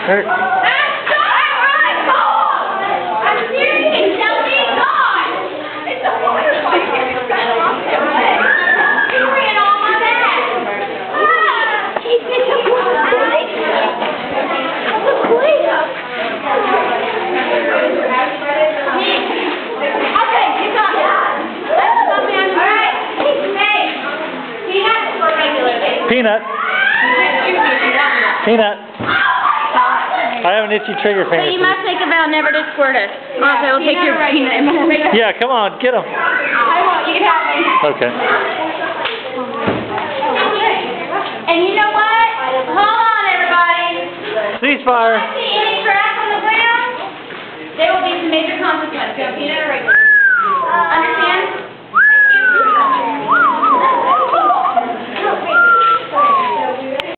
hurt. Peanut. Peanut. I have an itchy trigger finger. But you must make a vow never to squirt us. Okay, we'll take your peanut. Yeah, come on, get him. I want you to have me. Okay. And you know what? Hold on, everybody. Ceasefire. If you see any trash on the ground, there will be some major consequences. Peanut or regular.